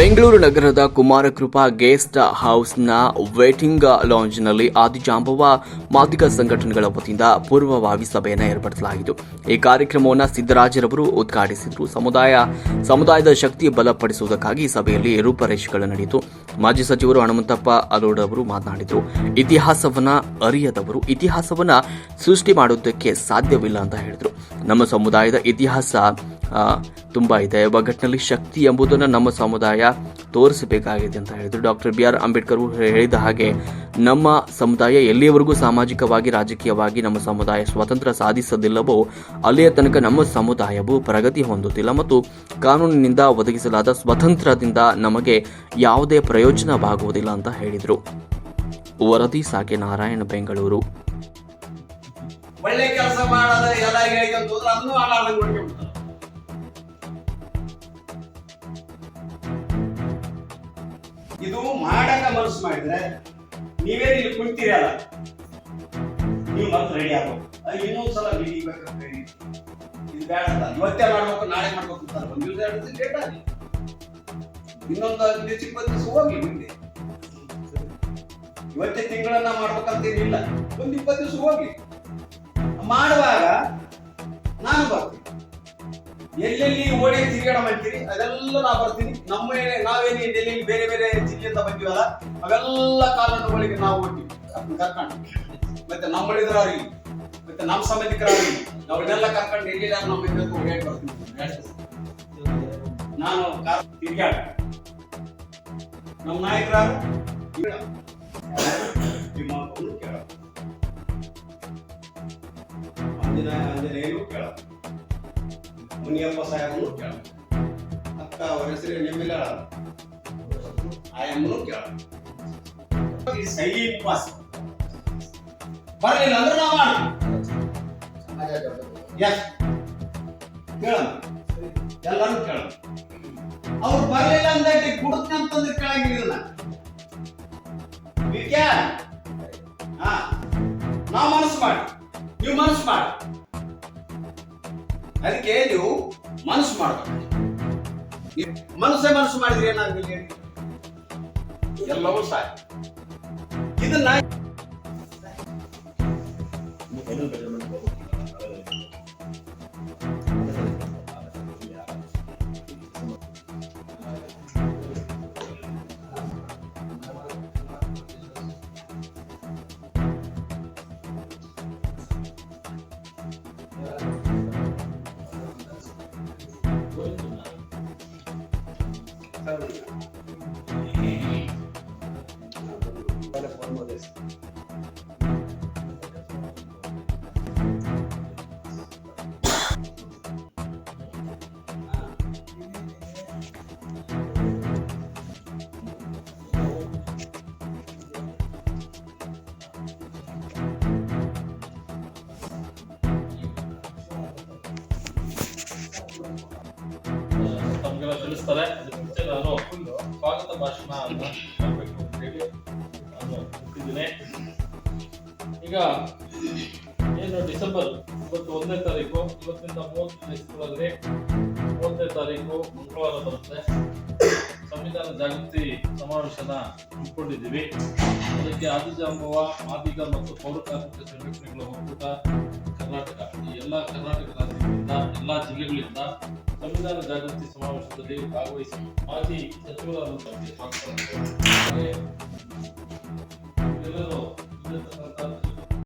ಬೆಂಗಳೂರು ನಗರದ Kumara Krupa guest ಹೌಸ್ನ waiting ಲಾಂಜ್ನಲ್ಲಿ Adijambava Madiga ಸಂಘಟನೆಗಳ ವತಿಯಿಂದ ಪೂರ್ವಭಾವಿ ಸಭೆಯನ್ನು ಏರ್ಪಡಿಸಲಾಯಿತು. ಈ ಕಾರ್ಯಕ್ರಮವನ್ನು ಸಿದ್ದರಾಜರವರು ಉದ್ಘಾಟಿಸಿದರು. ಸಮುದಾಯದ ಶಕ್ತಿ ಬಲಪಡಿಸುವುದಕ್ಕಾಗಿ ಸಭೆಯಲ್ಲಿ ರೂಪರೇಷೆಗಳು ನಡೆಯಿತು. ಮಾಜಿ ಸಚಿವರು ಹನುಮಂತಪ್ಪ ಅಲೋಡ್ ಅವರು ಮಾತನಾಡಿದರು. ಇತಿಹಾಸವನ್ನ ಅರಿಯದವರು ಇತಿಹಾಸವನ್ನ ಸೃಷ್ಟಿ ಮಾಡುವುದಕ್ಕೆ ಸಾಧ್ಯವಿಲ್ಲ ಅಂತ ಹೇಳಿದರು. ನಮ್ಮ ಸಮುದಾಯದ ಇತಿಹಾಸ ತುಂಬಾ ಇದೆ. ಒಗ್ಗಟ್ಟಿನಲ್ಲಿ ಶಕ್ತಿ ಎಂಬುದನ್ನು ನಮ್ಮ ಸಮುದಾಯ ತೋರಿಸಬೇಕಾಗಿದೆ ಅಂತ ಹೇಳಿದರು. ಡಾಕ್ಟರ್ ಬಿ ಆರ್ ಅಂಬೇಡ್ಕರ್ ಹೇಳಿದ ಹಾಗೆ ನಮ್ಮ ಸಮುದಾಯ ಎಲ್ಲಿಯವರೆಗೂ ಸಾಮಾಜಿಕವಾಗಿ ರಾಜಕೀಯವಾಗಿ ನಮ್ಮ ಸಮುದಾಯ ಸ್ವಾತಂತ್ರ್ಯ ಸಾಧಿಸದಿಲ್ಲವೋ ಅಲ್ಲಿಯ ತನಕ ನಮ್ಮ ಸಮುದಾಯವು ಪ್ರಗತಿ ಹೊಂದುತ್ತಿಲ್ಲ ಮತ್ತು ಕಾನೂನಿನಿಂದ ಒದಗಿಸಲಾದ ಸ್ವಾತಂತ್ರ್ಯದಿಂದ ನಮಗೆ ಯಾವುದೇ ಪ್ರಯೋಜನವಾಗುವುದಿಲ್ಲ ಅಂತ ಹೇಳಿದರು. ವರದಿ ಸಾಕೆ ನಾರಾಯಣ, ಬೆಂಗಳೂರು. ಒಳ್ಳೆ ಕೆಲಸ ಮಾಡಾದ್ರೆ ಎಲ್ಲರಿಗೆ ಹೇಳ್ಕೊಂತ ಹೋದ್ರೆ ಅದನ್ನು ಹಾಳಾದಂಗೆ ನೋಡ್ಕೊಂಡ್ಬಿಡ್ತಾರೆ. ಇದು ಮಾಡಕ ಮನಸ್ಸು ಮಾಡಿದ್ರೆ ನೀವೇ ಇಲ್ಲಿ ಕುಂತೀರಲ್ಲ, ನೀವು ಮತ್ತೆ ರೆಡಿ ಆಗ್ಬೇಕು. ಅದು ಇನ್ನೊಂದ್ಸಲ ಹಿಡಿಬೇಕಂತ ಇದು ಬೇಡ, ಇವತ್ತೇ ಮಾಡ್ಬೇಕು ನಾಳೆ ಮಾಡ್ಬೇಕು ಅಂತಾರೆ. ಒಂದು ದಿವಸ ಡೇಟ್ ಆಗಿ ಇನ್ನೊಂದು 10-20 ದಿವಸ ಹೋಗಿ ಮುಂದೆ. ಇವತ್ತೇ ತಿಂಗಳನ್ನ ಮಾಡ್ಬೇಕಂತೇನಿಲ್ಲ, ಒಂದು 20 ದಿವಸ ಹೋಗಿ ಮಾಡುವಾಗ ನಾನು ಬರ್ತೀನಿ. ಎಲ್ಲೆಲ್ಲಿ ಓಡಿ ತಿರುಗಾಡ ಮಾಡ್ತೀರಿ ಅದೆಲ್ಲ ನಾ ಬರ್ತೀನಿ. ನಾವೇನು ಡೆಲ್ಲಿ ಬೇರೆ ಬೇರೆ ಜಿಲ್ಲೆಯಿಂದ ಬಂದಿವಲ್ಲ ಅವೆಲ್ಲ ಕಾನೂನುಗಳಿಗೆ ನಾವು ಓಡ್ತೀವಿ ಕರ್ಕೊಂಡು. ಮತ್ತೆ ನಮ್ಮ ಬಳಿದ್ರಾಗಿ ಮತ್ತೆ ನಮ್ಮ ಸಂಬಂಧಿಕರಾಗಿ ಅವ್ರನ್ನೆಲ್ಲ ಕರ್ಕೊಂಡು ಎಲ್ಲಿ ನಮ್ಮ ಇದಕ್ಕೆ ಓಡಾಡಿ ಬರ್ತೀನಿ. ನಾನು ತಿರುಗಾಡ ನಮ್ಮ ನಾಯಕರಾರು ಆಂಜನೇಯನು ಕೇಳ, ಮುನಿಯಪ್ಪ ಸಾಹೇಬನು ಕೇಳ, ಅಕ್ಕ ಅವರ ಹೆಸರು ನಿಮ್ಮಿಲ್ಲ ಆಯಮ್ಮನು ಕೇಳ. ಸೈಲಿಂಗ್ ಪಾಸ್ ಬರಲಿಲ್ಲ ಅಂದ್ರೆ ನಾವು ಕೇಳ, ಎಲ್ಲರೂ ಕೇಳ. ಅವ್ರು ಬರಲಿಲ್ಲ ಅಂದ್ರೆ ಕುಡುತ್ತೆ ಅಂತಂದ್ರೆ ಕೇಳಂಗಿಲ್ಲ. ನಾವು ಮನಸ್ಸು ಮಾಡಿ, ನೀವು ಮನಸ್ಸು ಮಾಡಿ. ಅದಕ್ಕೆ ನೀವು ಮನಸ್ಸು ಮಾಡಬೇಕು. ಮನಸ್ಸು ಮಾಡಿದ್ರೆ ಏನಾಗಲಿ ಎಲ್ಲವೂ ಸಾಧ್ಯ. ಇದನ್ನ ತಿಳಿಸ್ತಾರೆ. ಅದಕ್ಕೆ ನಾನು ಸ್ವಾಗತ ಭಾಷಣ ಮಾಡಬೇಕು ಅಂತ ಹೇಳಿ ನಾನು ಕೊಟ್ಟಿದ್ದೀನಿ. ಈಗ ಏನು ಡಿಸೆಂಬರ್ 1ನೇ ತಾರೀಕು, ಇವತ್ತಿಂದ 30 ದಿವಸಗಳಲ್ಲಿ 30ನೇ ತಾರೀಕು ಮಂಗಳವಾರ ಬರುತ್ತೆ. ಸಂವಿಧಾನ ಜಾಗೃತಿ ಸಮಾವೇಶನ ಹಮ್ಮಿಕೊಂಡಿದ್ದೀವಿ. ಅದಕ್ಕೆ ಆದಿಜಾಂಬವ ಮಾದಿಗ ಮತ್ತು ಪೌರ ಕಾರ್ಮಿಕ ಸಂಘಟನೆಗಳ ಒಕ್ಕೂಟ ಕರ್ನಾಟಕ, ಈ ಎಲ್ಲ ಕರ್ನಾಟಕ ರಾಜ್ಯಗಳಿಂದ ಎಲ್ಲ ಜಿಲ್ಲೆಗಳಿಂದ ಸಂವಿಧಾನ ಜಾಗೃತಿ ಸಮಾವೇಶದಲ್ಲಿ ಭಾಗವಹಿಸಿ ಮಾಜಿ ಸಚಿವರಾದಂತಹ